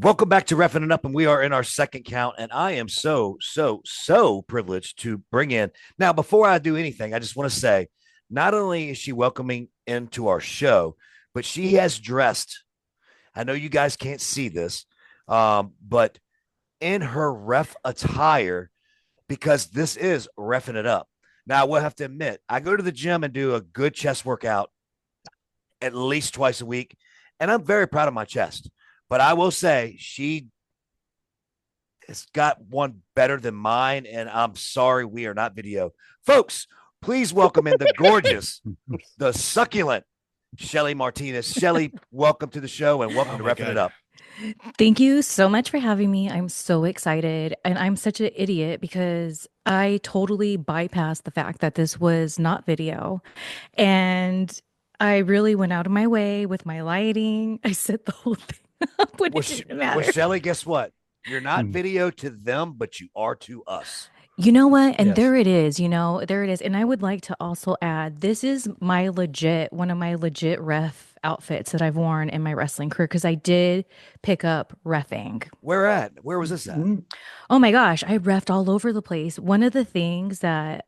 Welcome back to Reffing It Up, and we are in our second count. And I am so privileged to bring in. Now, before I do anything, I just want to say not only is she welcoming into our show, but she has dressed. I know you guys can't see this, but in her ref attire, because this is Reffing It Up. Now, I will have to admit, I go to the gym and do a good chest workout at least twice a week, and I'm very proud of my chest. But I will say she has got one better than mine, and I'm sorry we are not video. Folks, please welcome in the gorgeous, the succulent Shelly Martinez. Shelly, welcome to the show and welcome to Reffing It Up. Thank you so much for having me. I'm so excited. And I'm such an idiot because I totally bypassed the fact that this was not video. And I really went out of my way with my lighting. I set the whole thing up when Well, it didn't matter. Shelly, guess what? You're not video to them, but you are to us. You know what? And Yes. there it is, there it is. And I would like to also add, this is one of my legit ref outfits that I've worn in my wrestling career because I did pick up refing. Where at? Where was this at? Oh my gosh, I refed all over the place. One of the things that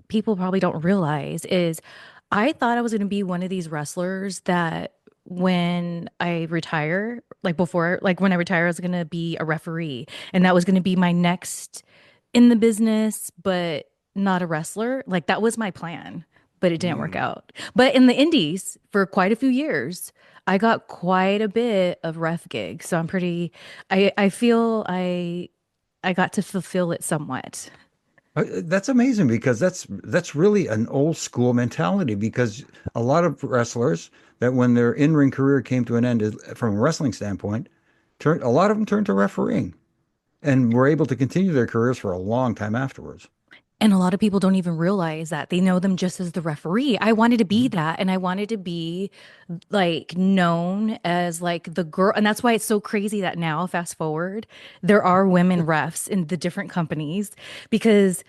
people probably don't realize is I thought I was going to be one of these wrestlers that when I retire, like when I retire, I was going to be a referee and that was going to be my next in the business, but not a wrestler. Like that was my plan, but it didn't work out. But in the indies for quite a few years, I got quite a bit of ref gigs. So I feel I got to fulfill it somewhat. That's amazing because that's really an old school mentality because a lot of wrestlers that when their in-ring career came to an end from a wrestling standpoint, a lot of them turned to refereeing and were able to continue their careers for a long time afterwards. And a lot of people don't even realize that they know them just as the referee. I wanted to be that, and I wanted to be like known as like the girl. And that's why it's so crazy that now, fast forward, there are women refs in the different companies because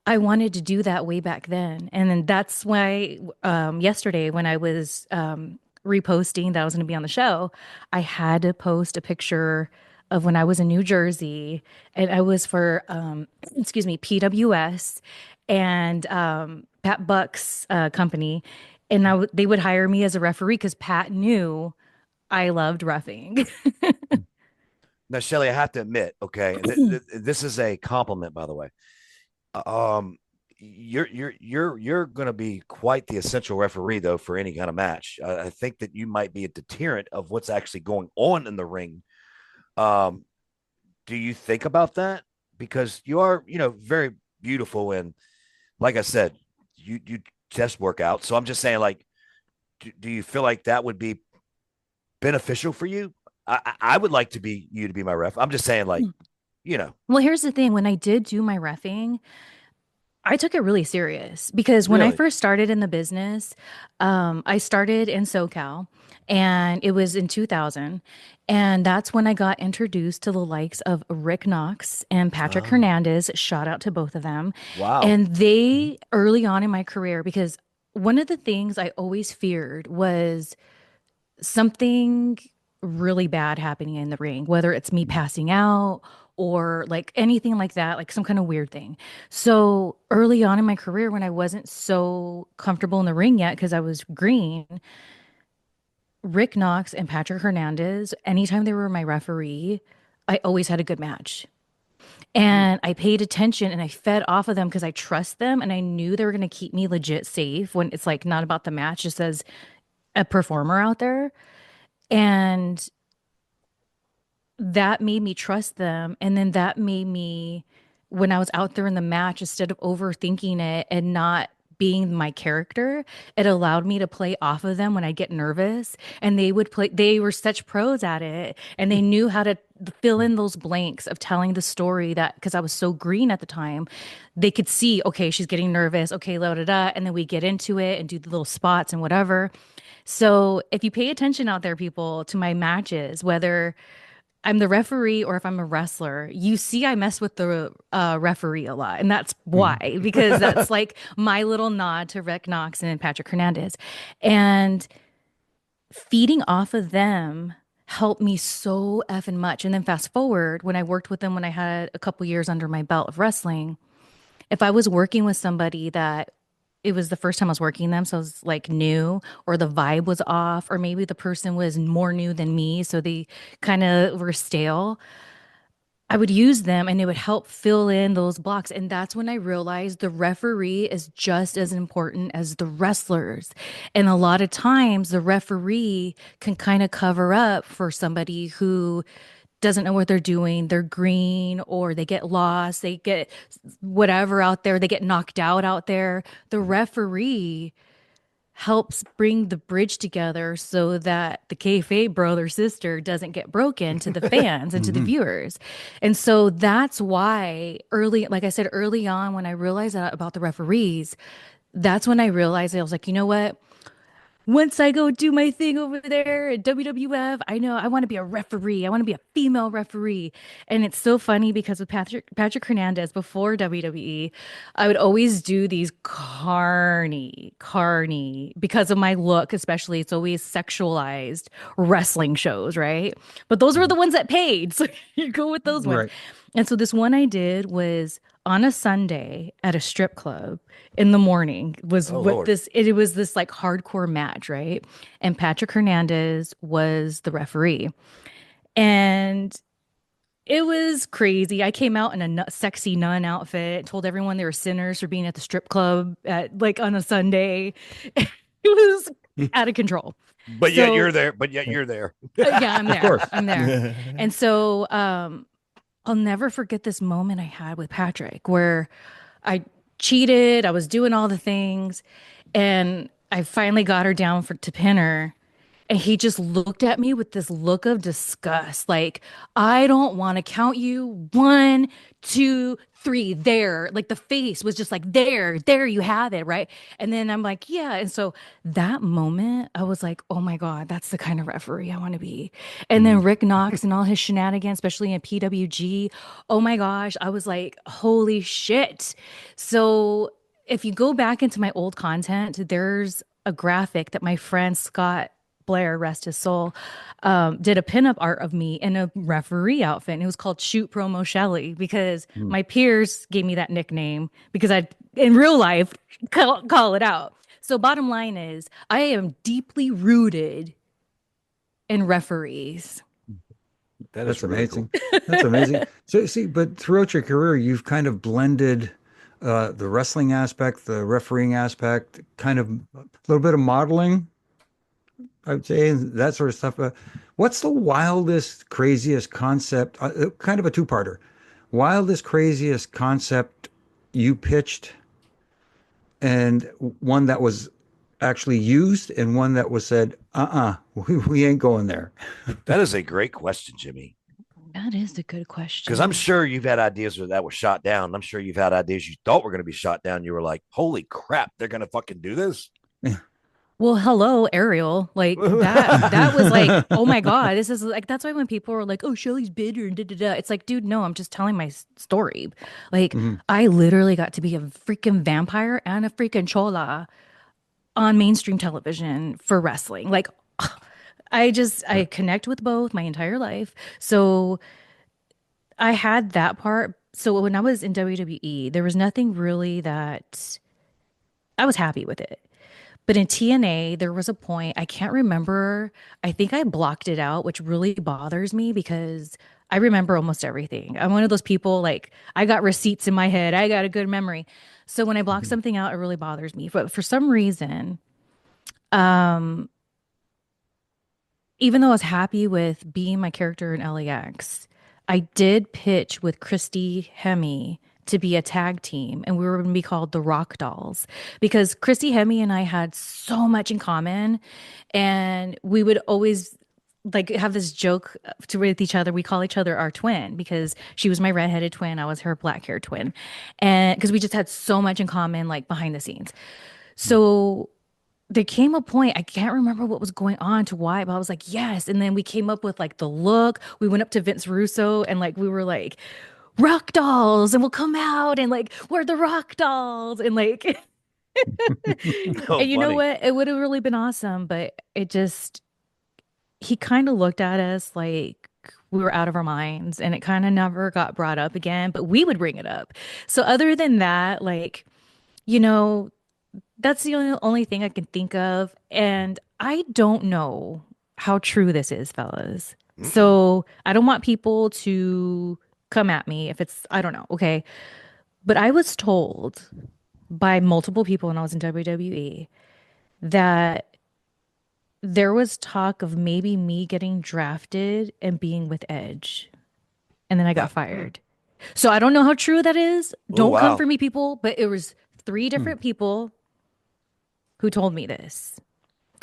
I wanted to do that way back then. And then that's why yesterday when I was reposting that I was going to be on the show, I had to post a picture of when I was in New Jersey and I was for excuse me, PWS and Pat Buck's company. And they would hire me as a referee because Pat knew I loved roughing. Now, Shelly, I have to admit, okay, this is a compliment, by the way. Um, you're going to be quite the essential referee, though, for any kind of match. I think that you might be a deterrent of what's actually going on in the ring. Um, do you think about that? Because you are, very beautiful, and like I said, you just work out. So I'm just saying, like, do you feel like that would be beneficial for you? I would like to be you to be my ref. I'm just saying, like, you know, Well, here's the thing. When I did do my refing, I took it really serious because when I really. first started in the business, I started in SoCal and it was in 2000. And that's when I got introduced to the likes of Rick Knox and Patrick Oh, Hernandez. Shout out to both of them. wow. And they, early on in my career, because one of the things I always feared was something really bad happening in the ring, whether it's me passing out or like anything like that, like some kind of weird thing. So early on in my career, when I wasn't so comfortable in the ring yet because I was green, Rick Knox and Patrick Hernandez, anytime they were my referee, I always had a good match. And I paid attention and I fed off of them because I trust them and I knew they were going to keep me legit safe when it's like not about the match, just as a performer out there. And that made me trust them. And then that made me, when I was out there in the match, instead of overthinking it and not being my character, it allowed me to play off of them when I get nervous. And they were such pros at it. And they knew how to fill in those blanks of telling the story that, because I was so green at the time, they could see, okay, she's getting nervous. Okay, da da da. And then we get into it and do the little spots and whatever. So if you pay attention out there, people, to my matches, whether I'm the referee or if I'm a wrestler, you see I mess with the referee a lot. And that's why, because that's like my little nod to Rick Knox and Patrick Hernandez. And feeding off of them helped me so effing much. And then fast forward when I worked with them when I had a couple years under my belt of wrestling, if I was working with somebody that it was the first time I was working them, so it was like new, or the vibe was off, or maybe the person was more new than me, so they kind of were stale. I would use them and it would help fill in those blocks. And that's when I realized the referee is just as important as the wrestlers. And a lot of times the referee can kind of cover up for somebody who doesn't know what they're doing. They're green or they get lost, they get whatever out there, they get knocked out there. The referee helps bring the bridge together so that the kayfabe brother sister doesn't get broken to the fans and to the Hmm. viewers. And so that's why early, like I said, early on, when I realized that about the referees, that's when I realized I was like, you know what? Once I go do my thing over there at WWF, I know I want to be a referee. I want to be a female referee. And it's so funny because with Patrick Hernandez before WWE, I would always do these carny because of my look, especially it's always sexualized wrestling shows, right? But those were the ones that paid. So you go with those ones. Right. And so this one I did was on a Sunday at a strip club in the morning was Oh what Lord. it was this like hardcore match, right? And Patrick Hernandez was the referee. And it was crazy. I came out in a sexy nun outfit, told everyone they were sinners for being at the strip club at like on a Sunday. It was out of control. But yet So, you're there. But yet you're there. yeah, I'm Of there. course. I'm there. And so I'll never forget this moment I had with Patrick where I cheated, I was doing all the things, and I finally got her down to pin her. And he just looked at me with this look of disgust, like, I don't want to count you. One, two, three, there. Like the face was just like, there you have it, right? And then I'm like, yeah. And so that moment, I was like, oh my God, that's the kind of referee I want to be. And then Mhm. Rick Knox and all his shenanigans, especially in PWG, oh my gosh, I was like, holy shit. So if you go back into my old content, there's a graphic that my friend Scott Blair, rest his soul, did a pinup art of me in a referee outfit. And it was called Shoot Promo Shelly because Mm. my peers gave me that nickname because I, in real life, call it out. So, bottom line is, I am deeply rooted in referees. That is That's really cool. amazing. That's amazing. So see, but throughout your career, you've kind of blended the wrestling aspect, the refereeing aspect, kind of a little bit of modeling, I would say, and that sort of stuff. What's the wildest, craziest concept? Kind of a two-parter. Wildest, craziest concept you pitched, and one that was actually used, and one that was said, we ain't going there. That is a great question, Jimmy. That is a good Because I'm question. sure you've had ideas that were shot down. I'm sure you've had ideas you thought were going to be shot down. You were like, holy crap, they're going to fucking do this. Well, hello, Ariel. Like that was like, oh my God, this is like that's why when people are like, oh, Shelly's bitter and da da da, it's like, dude, no, I'm just telling my story. Like, Mhm. I literally got to be a freaking vampire and a freaking chola on mainstream television for wrestling. Like, I connect with both my entire life. So I had that part. So when I was in WWE, there was nothing really that I was happy with it. But in TNA, there was a point, I can't remember. I think I blocked it out, which really bothers me because I remember almost everything. I'm one of those people like I got receipts in my head. I got a good memory. So when I block Mhm. something out, it really bothers me. But for some reason, even though I was happy with being my character in LAX, I did pitch with Christy Hemme to be a tag team, and we were going to be called the Rock Dolls because Christy Hemme and I had so much in common, and we would always like have this joke to with each other. We call each other our twin because she was my redheaded twin, I was her black haired twin, and because we just had so much in common, like behind the scenes. So there came a point, I can't remember what was going on to why, but I was like, yes. And then we came up with like the look. We went up to Vince Russo and like we were like, rock dolls, and we'll come out and like we're the rock dolls. And like Oh, and you know funny. what? It would have really been awesome, but it just he kind of looked at us like we were out of our minds, and it kind of never got brought up again, but we would bring it up. So other than that, like, you know, that's the only thing I can think of. And I don't know how true this is, fellas. Mm-mm. So I don't want people to come at me if it's, I don't know. Okay. But I was told by multiple people when I was in WWE that there was talk of maybe me getting drafted and being with Edge. And then I got That, fired. So I don't know how true that is. oh Don't come wow. for me, people. But it was three Hmm. different people who told me this.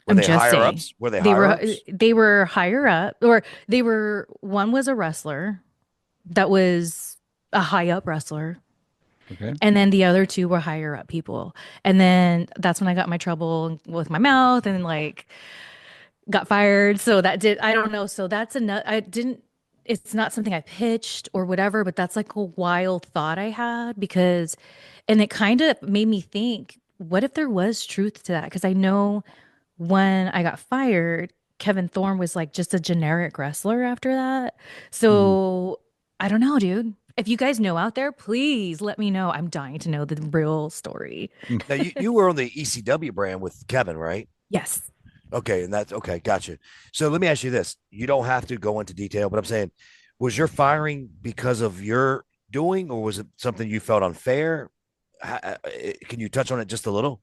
Were I'm they just higher saying. ups? Were they They higher were ups? they were higher up, or they were, one was a wrestler that was a high up wrestler, Okay. and then the other two were higher up people. And then that's when I got my trouble with my mouth and like got fired. So that did, I don't know. So that's another, I didn't, it's not something I pitched or whatever, but that's like a wild thought I had because, and it kind of made me think, what if there was truth to that? Because I know when I got fired, Kevin Thorne was like just a generic wrestler after that. Mhm. So I don't know, dude. If you guys know out there, please let me know. I'm dying to know the real story. Now you were on the ECW brand with Kevin, right? Yes. Okay, and that's okay. Gotcha. So let me ask you this: you don't have to go into detail, but I'm saying, was your firing because of your doing, or was it something you felt unfair? Can you touch on it just a little?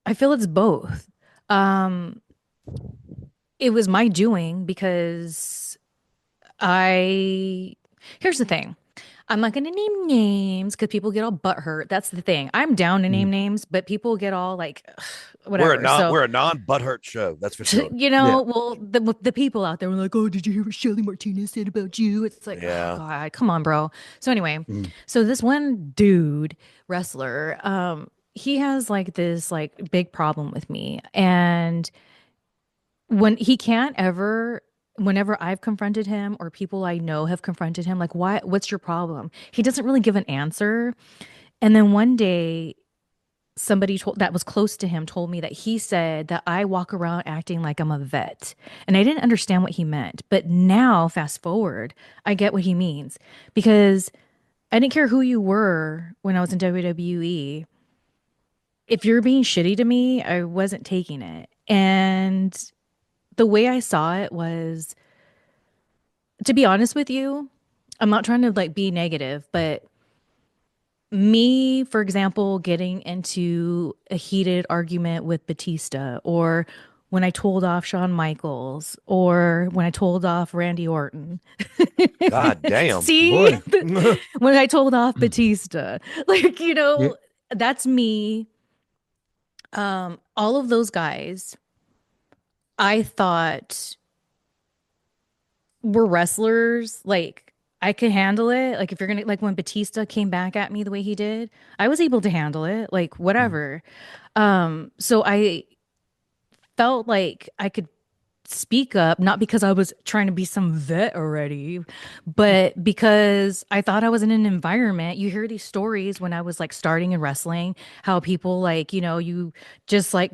I feel it's both. Um, it was my doing because I, here's the thing. I'm not going to name names because people get all butthurt. That's the thing. I'm down to name Mhm. names, but people get all like, whatever. So, We're a non butthurt show. That's for sure. you Yeah. know, well, the people out there were like, "Oh, did you hear what Shelly Martinez said about you?" It's like, oh Yeah. God, come on, bro. So anyway, Mhm. so this one dude wrestler, he has like this like big problem with me, and when he can't ever, whenever I've confronted him or people I know have confronted him, like, what's your problem? He doesn't really give an answer. And then one day, somebody that was close to him told me that he said that I walk around acting like I'm a vet. And I didn't understand what he meant. But now, fast forward, I get what he means because I didn't care who you were when I was in WWE. If you're being shitty to me, I wasn't taking it. And the way I saw it was, to be honest with you, I'm not trying to like be negative, but me, for example, getting into a heated argument with Batista, or when I told off Shawn Michaels, or when I told off Randy Orton. God damn. See, Boy. when I told off Batista, like, Yeah. that's me. All of those guys, I thought were wrestlers. Like, I could handle it. Like, if you're gonna, like, when Batista came back at me the way he did, I was able to handle it. Like, Mhm. whatever. So I felt like I could speak up, not because I was trying to be some vet already, but because I thought I was in an environment. You hear these stories when I was like starting in wrestling, how people like, you just like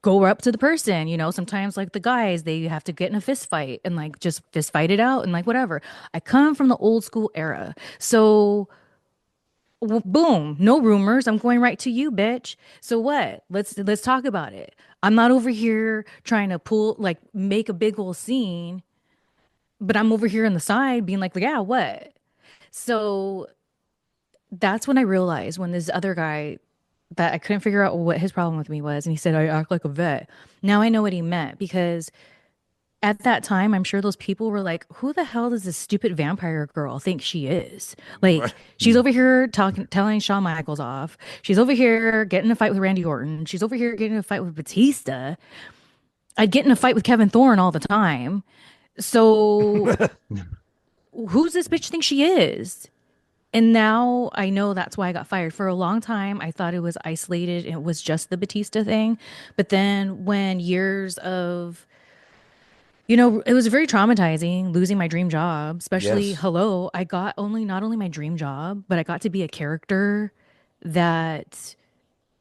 go up to the person, sometimes like the guys, they have to get in a fist fight and like just fist fight it out and like whatever. I come from the old school era. So boom, no rumors. I'm going right to you, bitch. So what? Let's talk about it. I'm not over here trying to pull like make a big old scene, but I'm over here on the side being like, yeah, what? So that's when I realized, when this other guy, that I couldn't figure out what his problem with me was, and he said I act like a vet. Now I know what he meant, because at that time, I'm sure those people were like, who the hell does this stupid vampire girl think she is? Right. Like, she's Mhm. over here telling Shawn Michaels off. She's over here getting in a fight with Randy Orton. She's over here getting in a fight with Batista. I'd get in a fight with Kevin Thorne all the time. So who's this bitch think she is? And now I know that's why I got fired. For a long time, I thought it was isolated and it was just the Batista thing. But then when years of, it was very traumatizing losing my dream job, especially, Yes. hello, I got only not only my dream job, but I got to be a character that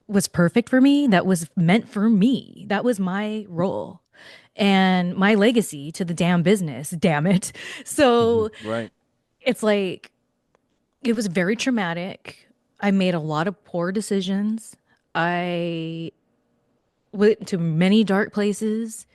was perfect for me, that was meant for me. That was my role. and my legacy to the damn business, damn it. So Right. it's like, it was very traumatic. I made a lot of poor decisions. I went to many dark places.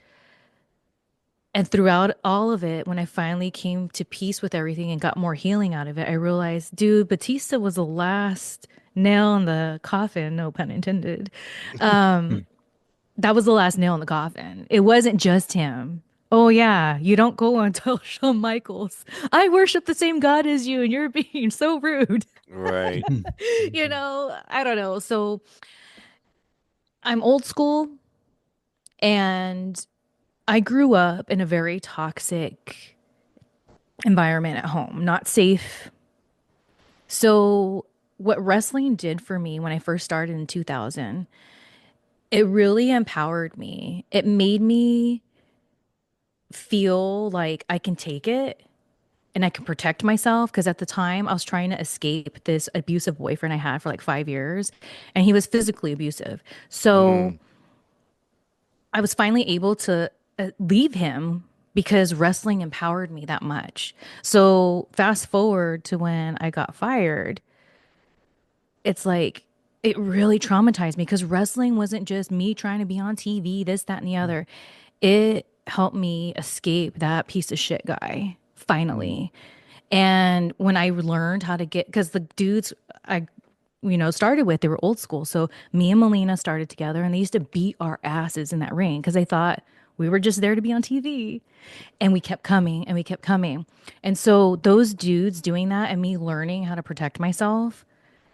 And throughout all of it, when I finally came to peace with everything and got more healing out of it, I realized, dude, Batista was the last nail in the coffin, no pun intended. That was the last nail in the coffin. It wasn't just him. Oh, yeah, you don't go and tell Shawn Michaels, I worship the same God as you, and you're being so rude. Right. I don't know. So I'm old school, and I grew up in a very toxic environment at home, not safe. So, what wrestling did for me when I first started in 2000, it really empowered me. It made me feel like I can take it and I can protect myself. Because at the time, I was trying to escape this abusive boyfriend I had for like 5 years, and he was physically abusive. So, Mm. I was finally able to leave him because wrestling empowered me that much. So fast forward to when I got fired, it's like it really traumatized me because wrestling wasn't just me trying to be on TV, this, that, and the other. It helped me escape that piece of shit guy finally. And when I learned how to get, because the dudes I, started with, they were old school. So me and Melina started together and they used to beat our asses in that ring because they thought we were just there to be on TV. And we kept coming and we kept coming. And so those dudes doing that and me learning how to protect myself,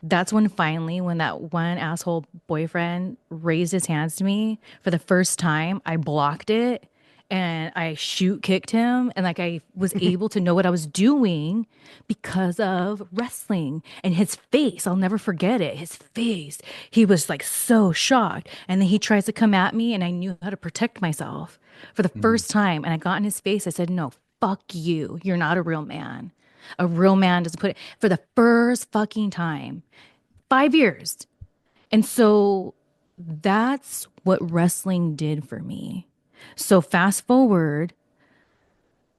that's when finally, when that one asshole boyfriend raised his hands to me for the first time, I blocked it and I shoot kicked him. And like I was able to know what I was doing because of wrestling and his face. I'll never forget it. His face. He was like so shocked. And then he tries to come at me and I knew how to protect myself for the first time. And I got in his face. I said, no, fuck you. You're not a real man. A real man doesn't put it for the first fucking time. 5 years. And so that's what wrestling did for me. So fast forward,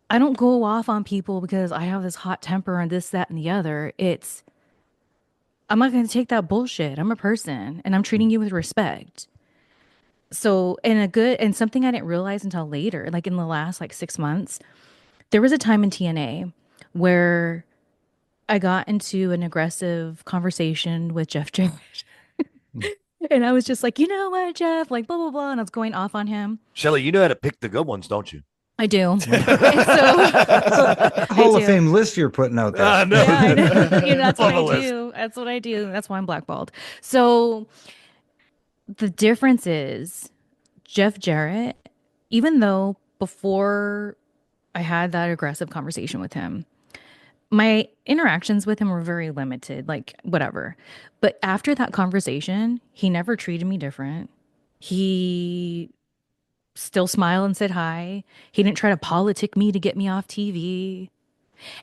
I don't go off on people because I have this hot temper and this, that, and the other. I'm not going to take that bullshit. I'm a person and I'm treating you with respect. So, and something I didn't realize until later, like in the last like 6 months, there was a time in TNA where I got into an aggressive conversation with Jeff Jarrett. And I was just like, you know what, Jeff, like blah, blah, blah. And I was going off on him. Shelly, you know how to pick the good ones, don't you? I do. And so That's a I Hall of do. Fame list you're putting out there. No. Yeah, I know. That's what On the I list. do. That's what I do. That's why I'm blackballed. So the difference is Jeff Jarrett, even though before I had that aggressive conversation with him, my interactions with him were very limited, like whatever. But after that conversation, he never treated me different. He still smiled and said hi. He didn't try to politic me to get me off TV.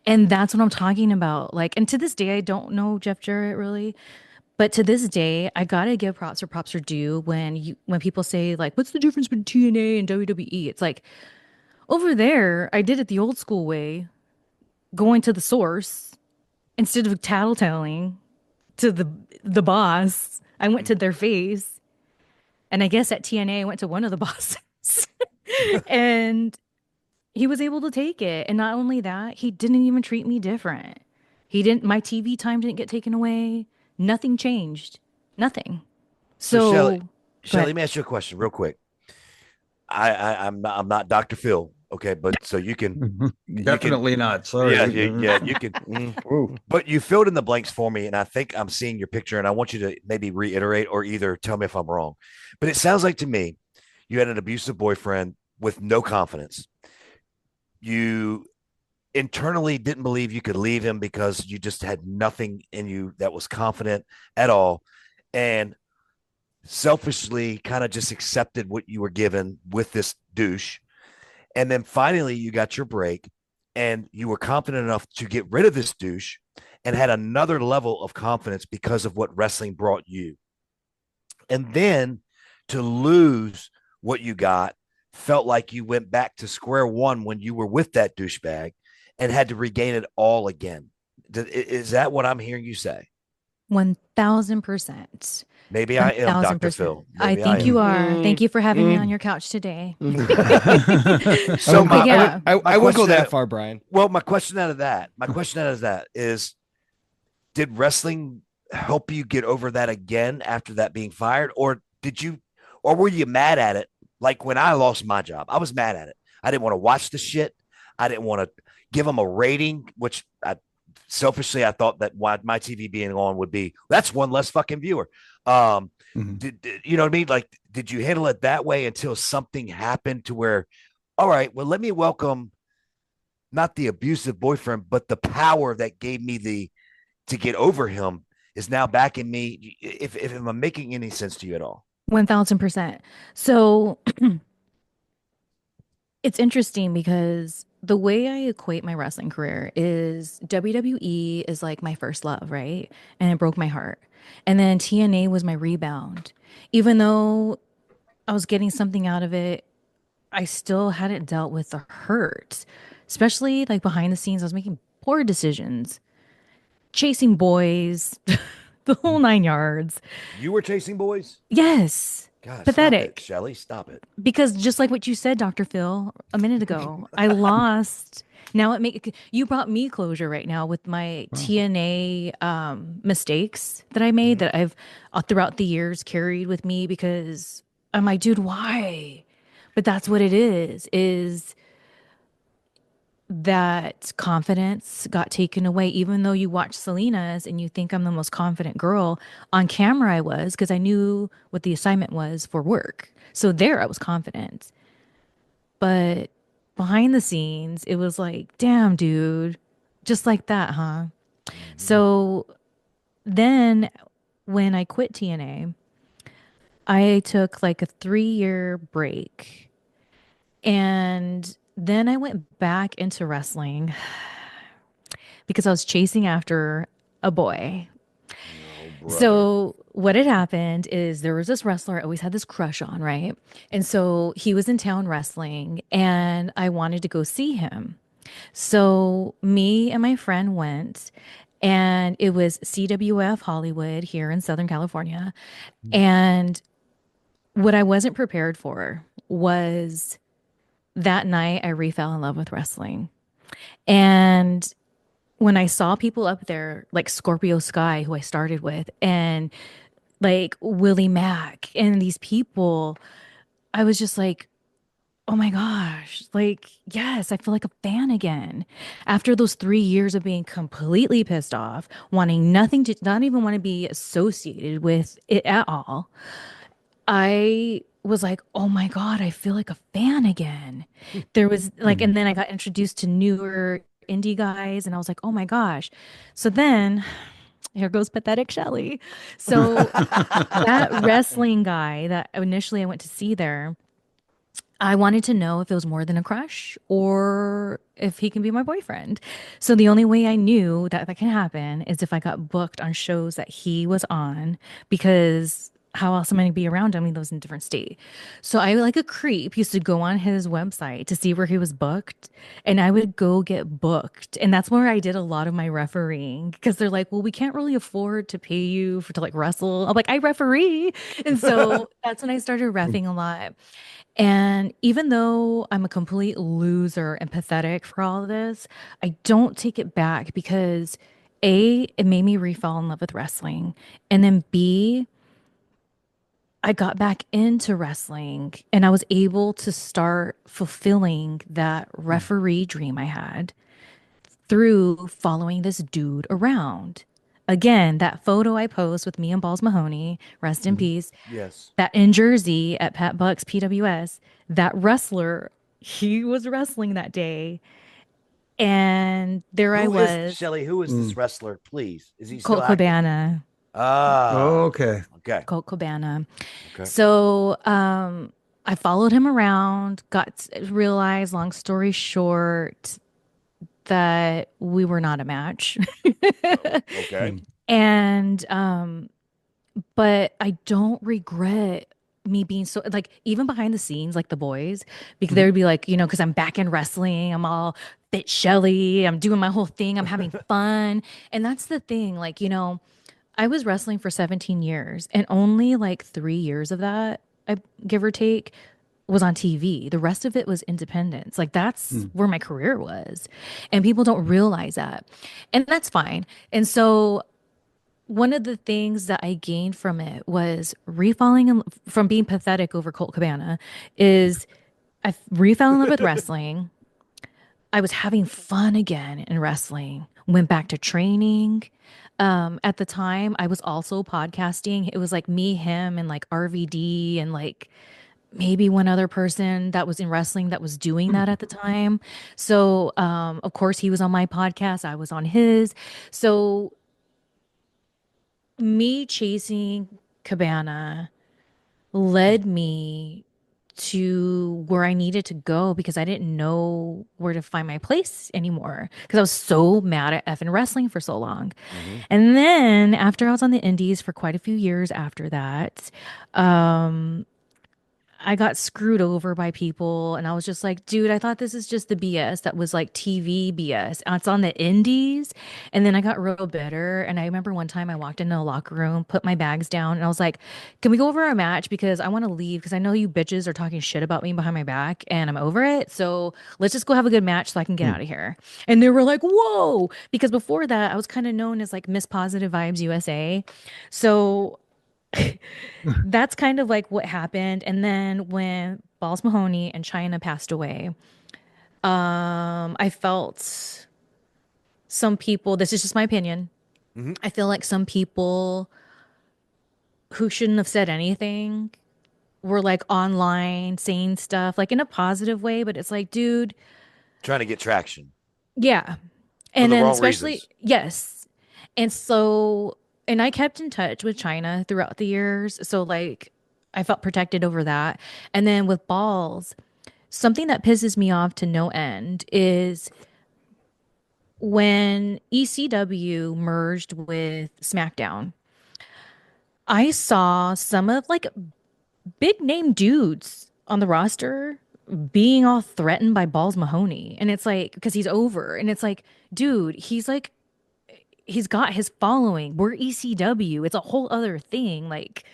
And that's what I'm talking about. Like, and to this day, I don't know Jeff Jarrett really, but to this day, I gotta give props where props are due when people say like, "What's the difference between TNA and WWE?" It's like over there, I did it the old school way, going to the source instead of tattletelling to the boss. I went to their face, and I guess at TNA, I went to one of the bosses, and he was able to take it. And not only that, he didn't even treat me different. He didn't, my TV time didn't get taken away. Nothing changed. Nothing. So Shelly, So, go Shelly, ahead. let me ask you a question real quick. I'm not Dr. Phil, okay, but so you can Definitely not. Sorry. yeah, yeah, you can Ooh. but you filled in the blanks for me, and I think I'm seeing your picture, and I want you to maybe reiterate or either tell me if I'm wrong. But it sounds like to me you had an abusive boyfriend with no confidence. You internally didn't believe you could leave him because you just had nothing in you that was confident at all. And selfishly kind of just accepted what you were given with this douche. And then finally, you got your break and you were confident enough to get rid of this douche and had another level of confidence because of what wrestling brought you. And then to lose what you got felt like you went back to square one when you were with that douchebag and had to regain it all again. Is that what I'm hearing you say? 1000%. Maybe I am Dr. 1000%. Phil. I Maybe I think you am. are. Thank you for having me on Mm. your couch today. I So wouldn't go. But yeah, I wouldn't go question that far, Brian. well, my question out of that is, did wrestling help you get over that again after that being fired, or were you mad at it? Like when I lost my job, I was mad at it. I didn't want to watch the shit. I didn't want to give them a rating, which selfishly I thought that my TV being on would be that's one less fucking viewer. Um, Mhm. you know what I mean? Like, did you handle it that way until something happened to where, all right, well, let me welcome not the abusive boyfriend, but the power that gave me the to get over him is now back in me. If I'm making any sense to you at all. 1000%. So it's interesting because the way I equate my wrestling career is WWE is like my first love, right? And it broke my heart. And then TNA was my rebound. Even though I was getting something out of it, I still hadn't dealt with the hurt, especially like behind the scenes. I was making poor decisions, chasing boys, the whole 9 yards. You were chasing boys? Yes, God, stop it, pathetic. Shelly. Stop it. Because just like what you said, Dr. Phil, a minute ago, I lost. Now it make you brought me closure right now with my Wow. TNA mistakes that I made that I've throughout the years carried with me because I'm like, dude, why? But that's what it is that confidence got taken away. Even though you watch Selena's and you think I'm the most confident girl, on camera I was because I knew what the assignment was for work. So there I was confident. But behind the scenes, it was like, damn, dude, just like that, huh? Mm-hmm. So then when I quit TNA, I took like a 3 year break. And then I went back into wrestling because I was chasing after a boy. Oh, brother. So what had happened is there was this wrestler I always had this crush on, right? And so he was in town wrestling and I wanted to go see him. So me and my friend went and it was CWF Hollywood here in Southern California. And what I wasn't prepared for was that night I refell in love with wrestling. And when I saw people up there like Scorpio Sky, who I started with, and like Willie Mack and these people, I was just like, oh my gosh, like, yes, I feel like a fan again. After those 3 years of being completely pissed off, wanting nothing to, not even want to be associated with it at all, I was like, oh my God, I feel like a fan again. There was like, Mhm. and then I got introduced to newer indie guys, and I was like, oh my gosh. So then here goes pathetic Shelly. So that wrestling guy that initially I went to see there, I wanted to know if it was more than a crush or if he can be my boyfriend. So the only way I knew that that can happen is if I got booked on shows that he was on, because how else am I going to be around him? He lives in a different state. So I, like a creep, used to go on his website to see where he was booked, and I would go get booked. And that's where I did a lot of my refereeing because they're like, well, we can't really afford to pay you for to like wrestle. I'm like, I referee. And so that's when I started reffing a lot. And even though I'm a complete loser and pathetic for all of this, I don't take it back because A, it made me re-fall in love with wrestling. And then B, I got back into wrestling and I was able to start fulfilling that referee dream I had through following this dude around. Again, that photo I post with me and Balls Mahoney, rest in Mhm. peace, Yes. that in Jersey at Pat Buck's PWS, that wrestler, he was wrestling that day. And there I Who is was, Shelly? Who is this Mm. wrestler? Please, is he still Colt active? Cabana, Ah, Okay. okay, Colt Cabana. okay. So I followed him around, realized, long story short, that we were not a match. Okay. Mm. And but I don't regret me being so like even behind the scenes, like the boys, because they Mhm. would be like, because I'm back in wrestling, I'm all fit Shelly, I'm doing my whole thing, I'm having fun. And that's the thing, like, I was wrestling for 17 years and only like 3 years of that, give or take, was on TV. The rest of it was independence. Like that's Mm. where my career was. And people don't realize that. And that's fine. And so one of the things that I gained from it was refalling from being pathetic over Colt Cabana is I refell in love with wrestling. I was having fun again in wrestling. Went back to training. At the time, I was also podcasting. It was like me, him, and like RVD, and like maybe one other person that was in wrestling that was doing that at the time. So, of course, he was on my podcast. I was on his. So, me chasing Cabana led me to where I needed to go because I didn't know where to find my place anymore because I was so mad at effing wrestling for so long. Mm-hmm. And then after I was on the indies for quite a few years after that, um, I got screwed over by people and I was just like, dude, I thought this is just the BS that was like TV BS. It's on the indies. And then I got real bitter. And I remember one time I walked into a locker room, put my bags down, and I was like, can we go over our match? Because I want to leave because I know you bitches are talking shit about me behind my back and I'm over it. So let's just go have a good match so I can get Mm. out of here. And they were like, whoa. Because before that, I was kind of known as like Miss Positive Vibes USA. So that's kind of like what happened. And then when Balls Mahoney and China passed away, I felt some people, this is just my opinion. Mm-hmm. I feel like some people who shouldn't have said anything were like online saying stuff like in a positive way, but it's like, dude, Trying to get traction yeah. for And the then wrong especially, reasons. yes. And so, and I kept in touch with China throughout the years. So like I felt protected over that. And then with balls, something that pisses me off to no end is when ECW merged with SmackDown. I saw some of like big name dudes on the roster being all threatened by Balls Mahoney. And it's like, because he's over. And it's like, dude, he's got his following. We're ECW. It's a whole other thing. Like,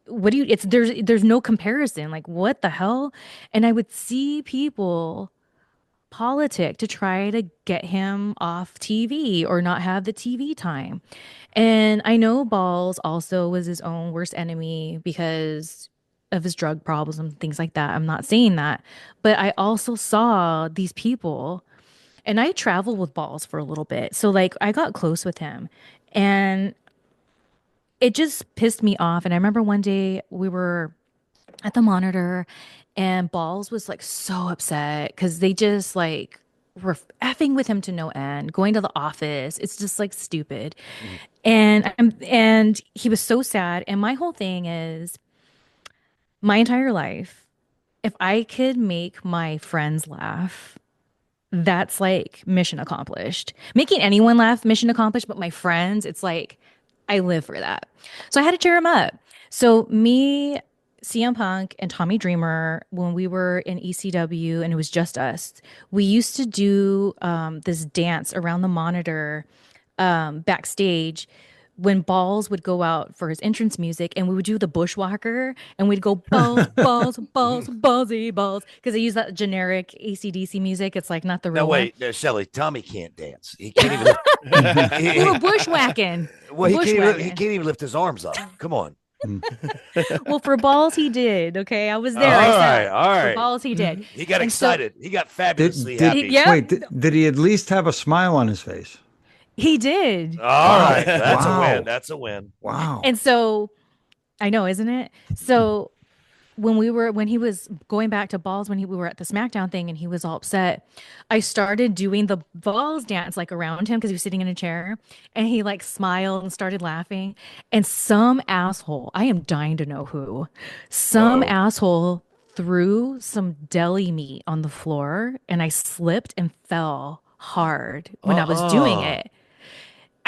what do you, it's, there's no comparison. Like, what the hell? And I would see people politic to try to get him off TV or not have the TV time. And I know Balls also was his own worst enemy because of his drug problems and things like that. I'm not saying that. But I also saw these people and I traveled with Balls for a little bit. So like I got close with him and it just pissed me off. And I remember one day we were at the monitor and Balls was like so upset because they just like were effing with him to no end, going to the office. It's just like stupid. Mhm. And he was so sad. And my whole thing is my entire life, if I could make my friends laugh, that's like mission accomplished. Making anyone laugh, mission accomplished, but my friends, it's like I live for that. So I had to cheer him up. So me, CM Punk, and Tommy Dreamer, when we were in ECW and it was just us, we used to do this dance around the monitor backstage when Balls would go out for his entrance music and we would do the bushwhacker and we'd go balls, balls, balls, ballsy, balls. Because they use that generic AC/DC music. It's like not the Now real one. wait, no, Shelly. Tommy can't dance. He can't even. We were bushwhacking. Well, he Bushwhacking. can't even lift his arms up. Come on. Mm. Well, for Balls, he did. Okay. I was there. All I right, said all for right. Balls, he did. He got And so excited. He got fabulously Did happy. yeah, wait? Did he at least have a smile on his face? he did. All Wow! right, that's a Wow! win. That's a win. Wow! And so I know, isn't it? So when he was going back to Balls when we were at the SmackDown thing and he was all upset, I started doing the Balls dance like around him because he was sitting in a chair and he like smiled and started laughing. And some asshole, I am dying to know who, some Uh-oh. asshole threw some deli meat on the floor and I slipped and fell hard when I was doing Uh-uh. it.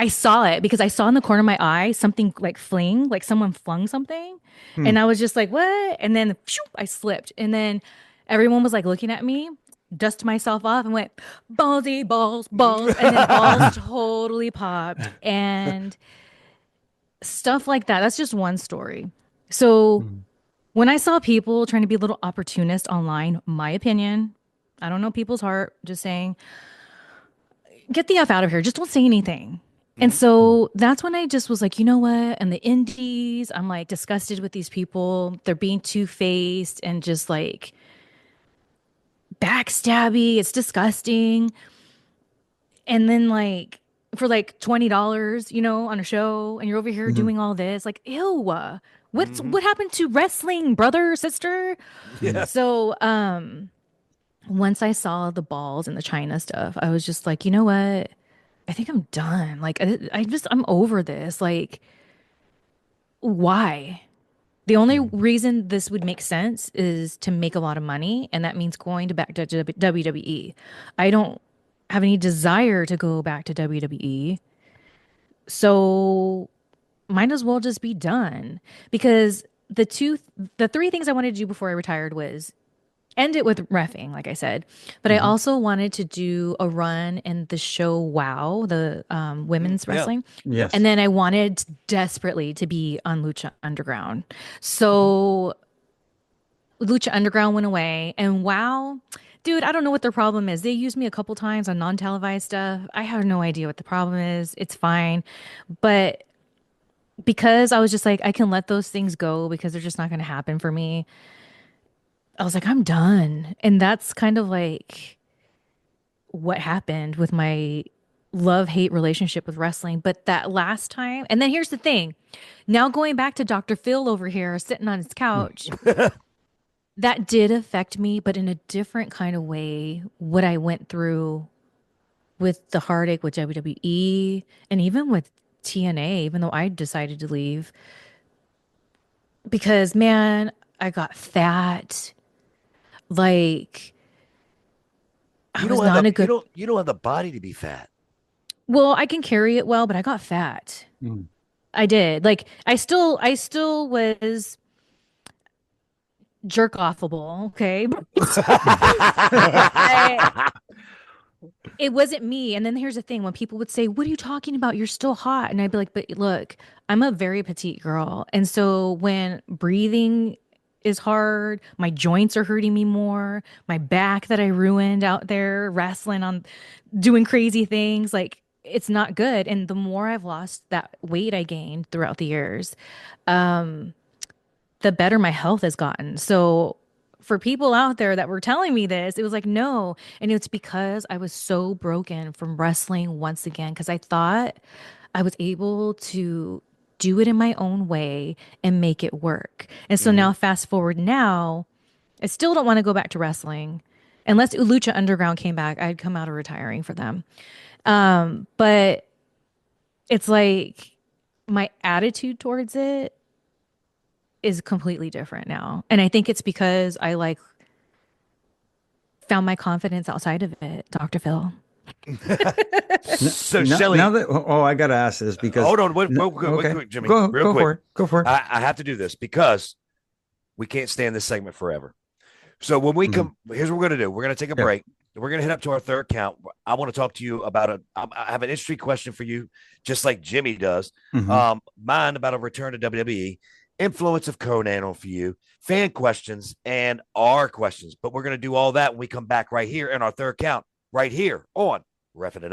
I saw it because I saw in the corner of my eye something like fling, like someone flung something. Hmm. And I was just like, what? And then phew, I slipped. And then everyone was like looking at me, dust myself off and went, ballsy, balls, balls. And then balls totally popped and stuff like that. That's just one story. So Hmm. when I saw people trying to be a little opportunist online, my opinion, I don't know people's heart, just saying, get the F out of here. Just don't say anything. And Mhm. so that's when I just was like, you know what? And the indies, I'm like disgusted with these people. They're being two-faced and just like backstabby. It's disgusting. And then like for like $20, on a show, and you're over here Hmm. doing all this, like, ew. Mhm. What happened to wrestling, brother, sister? Hmm. Yeah. So once I saw the balls and the China stuff, I was just like, you know what? I think I'm done. Like, I'm over this. Like, why? The only Hmm. reason this would make sense is to make a lot of money, and that means going to back to WWE. I don't have any desire to go back to WWE, so might as well just be done. Because the three things I wanted to do before I retired was end it with reffing, like I said. But I Hmm. also wanted to do a run in the show WoW, the women's Yeah. wrestling. And Yes. then I wanted desperately to be on Lucha Underground. Mhm. So Lucha Underground went away. And WoW, dude, I don't know what their problem is. They used me a couple times on non-televised stuff. I have no idea what the problem is. It's fine. But because I was just like, I can let those things go because they're just not going to happen for me. I was like, I'm done. And that's kind of like what happened with my love-hate relationship with wrestling. But that last time, and then here's the thing. Now going back to Dr. Phil over here sitting on his couch, that did affect me, but in a different kind of way. What I went through with the heartache with WWE and even with TNA, even though I decided to leave, because man, I got fat. Like I You was don't have not the a you good. don't you don't have the body to be fat. Well, I can carry it well, but I got fat. Hmm. I did. Like I still was jerk offable, okay? But it wasn't me. And then here's the thing, when people would say, "What are you talking about? You're still hot." And I'd be like, "But look, I'm a very petite girl." And so when breathing is hard, my joints are hurting me more, my back that I ruined out there wrestling on doing crazy things, like it's not good. And the more I've lost that weight I gained throughout the years, the better my health has gotten. So for people out there that were telling me this, it was like, no. And it's because I was so broken from wrestling once again, because I thought I was able to do it in my own way and make it work. And so Mhm. now, fast forward now, I still don't want to go back to wrestling. Unless Lucha Underground came back, I'd come out of retiring for them. But it's like my attitude towards it is completely different now. And I think it's because I like found my confidence outside of it, Dr. Phil. So Now Shelly, that I got to ask this because hold on, wait, wait, okay, quick, Jimmy, go real go quick. for it, go for it. I have to do this because we can't stay in this segment forever. So when we Mhm. come, here's what we're gonna do. We're gonna take a Yeah. break. We're gonna hit up to our third count. I want to talk to you about I have an industry question for you, just like Jimmy does. Hmm. Mine about a return to WWE, influence of Conan on for you, fan questions, and our questions. But we're gonna do all that when we come back right here in our third count, right here on Reffing It Up.